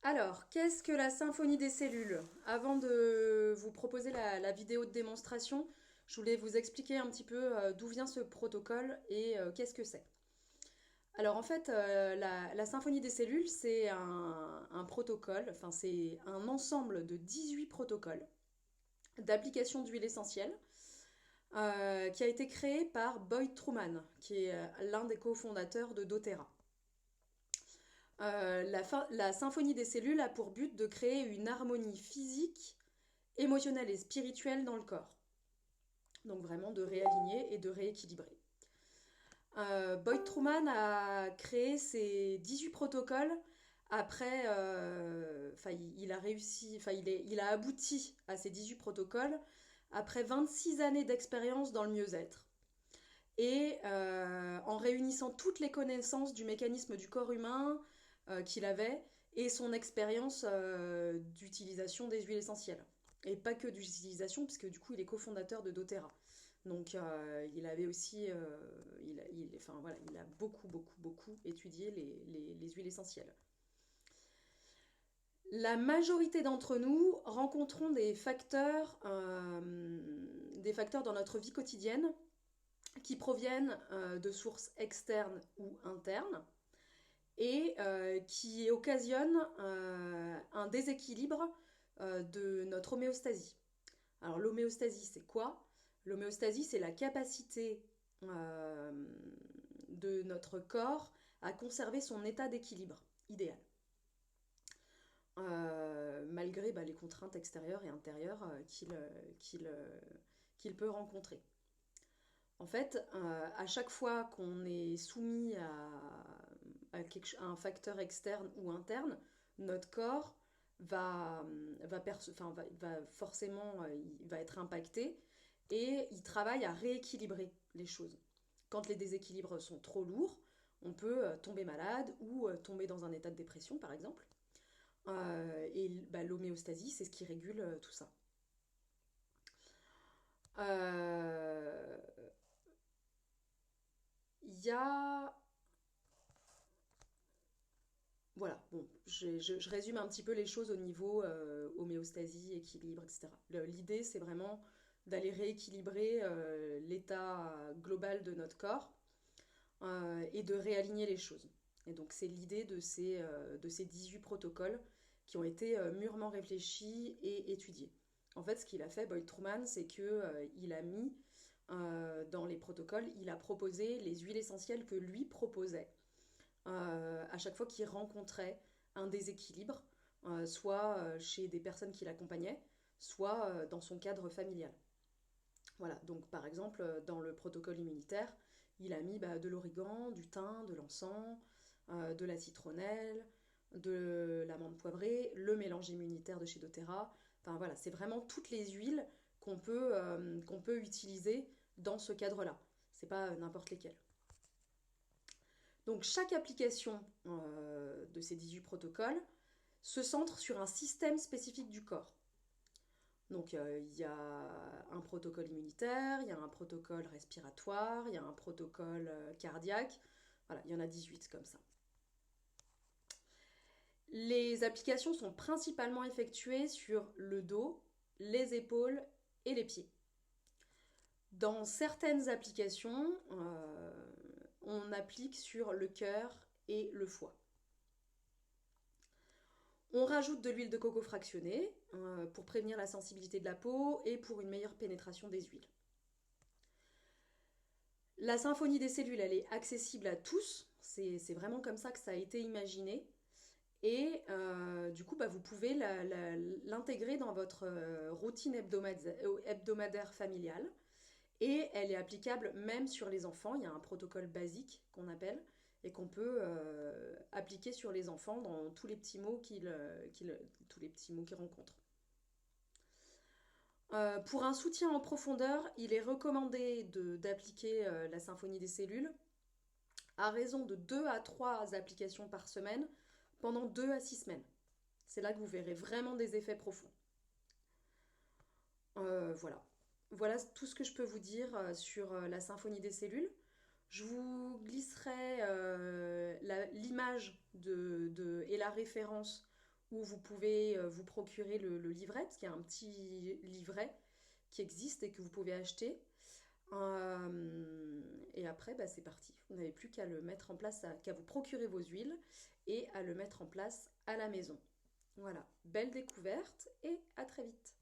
Alors, qu'est-ce que la symphonie des cellules? Avant de vous proposer la vidéo de démonstration, je voulais vous expliquer un petit peu d'où vient ce protocole et qu'est-ce que c'est. Alors en fait, la symphonie des cellules, c'est un protocole, enfin c'est un ensemble de 18 protocoles d'application d'huile essentielle qui a été créé par Boyd Truman, qui est l'un des cofondateurs de doTERRA. La symphonie des cellules a pour but de créer une harmonie physique, émotionnelle et spirituelle dans le corps. Donc vraiment de réaligner et de rééquilibrer. Boyd Truman a créé ces 18 protocoles après, il a réussi, il a abouti à ces 18 protocoles après 26 années d'expérience dans le mieux-être. Et en réunissant toutes les connaissances du mécanisme du corps humain qu'il avait et son expérience d'utilisation des huiles essentielles. Et pas que d'utilisation, puisque du coup il est cofondateur de doTERRA. Donc il avait aussi, il a beaucoup étudié les huiles essentielles. La majorité d'entre nous rencontrons des facteurs dans notre vie quotidienne qui proviennent de sources externes ou internes et qui occasionnent un déséquilibre de notre homéostasie. Alors l'homéostasie, c'est quoi? L'homéostasie, c'est la capacité de notre corps à conserver son état d'équilibre idéal. Malgré les contraintes extérieures et intérieures qu'il peut rencontrer. En fait, à chaque fois qu'on est soumis à un facteur externe ou interne, notre corps va forcément il va être impacté et il travaille à rééquilibrer les choses. Quand les déséquilibres sont trop lourds, on peut tomber malade ou tomber dans un état de dépression, par exemple. L'homéostasie, c'est ce qui régule tout ça. Euh, Il y a voilà, bon, je résume un petit peu les choses au niveau homéostasie, équilibre, etc. L'idée, c'est vraiment d'aller rééquilibrer l'état global de notre corps et de réaligner les choses. Et donc, c'est l'idée de ces 18 protocoles qui ont été mûrement réfléchis et étudiés. En fait, ce qu'il a fait, Boyd Truman, c'est qu'il il a mis dans les protocoles, il a proposé les huiles essentielles que lui proposait à chaque fois qu'il rencontrait un déséquilibre, soit chez des personnes qui l'accompagnaient, soit dans son cadre familial. Voilà, donc par exemple, dans le protocole immunitaire, il a mis de l'origan, du thym, de l'encens, de la citronnelle, de l'amande poivrée, le mélange immunitaire de chez doTERRA. Enfin voilà, c'est vraiment toutes les huiles qu'on peut utiliser dans ce cadre-là. C'est pas n'importe lesquelles. Donc chaque application de ces 18 protocoles se centre sur un système spécifique du corps. Donc il y a un protocole immunitaire, il y a un protocole respiratoire, il y a un protocole cardiaque. Voilà, il y en a 18 comme ça. Les applications sont principalement effectuées sur le dos, les épaules et les pieds. Dans certaines applications, on applique sur le cœur et le foie. On rajoute de l'huile de coco fractionnée pour prévenir la sensibilité de la peau et pour une meilleure pénétration des huiles. La symphonie des cellules, elle est accessible à tous. C'est vraiment comme ça que ça a été imaginé. Et du coup, vous pouvez l'intégrer dans votre routine hebdomadaire familiale. Et elle est applicable même sur les enfants. Il y a un protocole basique qu'on appelle et qu'on peut appliquer sur les enfants dans tous les petits mots tous les petits mots qu'ils rencontrent. Pour un soutien en profondeur, il est recommandé d'appliquer la symphonie des cellules à raison de 2 à 3 applications par semaine pendant 2 à 6 semaines. C'est là que vous verrez vraiment des effets profonds. Voilà. Voilà tout ce que je peux dire sur la symphonie des cellules. Je vous glisserai l'image et la référence ou vous pouvez vous procurer le livret, parce qu'il y a un petit livret qui existe et que vous pouvez acheter. Et après, bah, c'est parti. Vous n'avez plus qu'à le mettre en place, qu'à vous procurer vos huiles et à le mettre en place à la maison. Voilà, belle découverte et à très vite.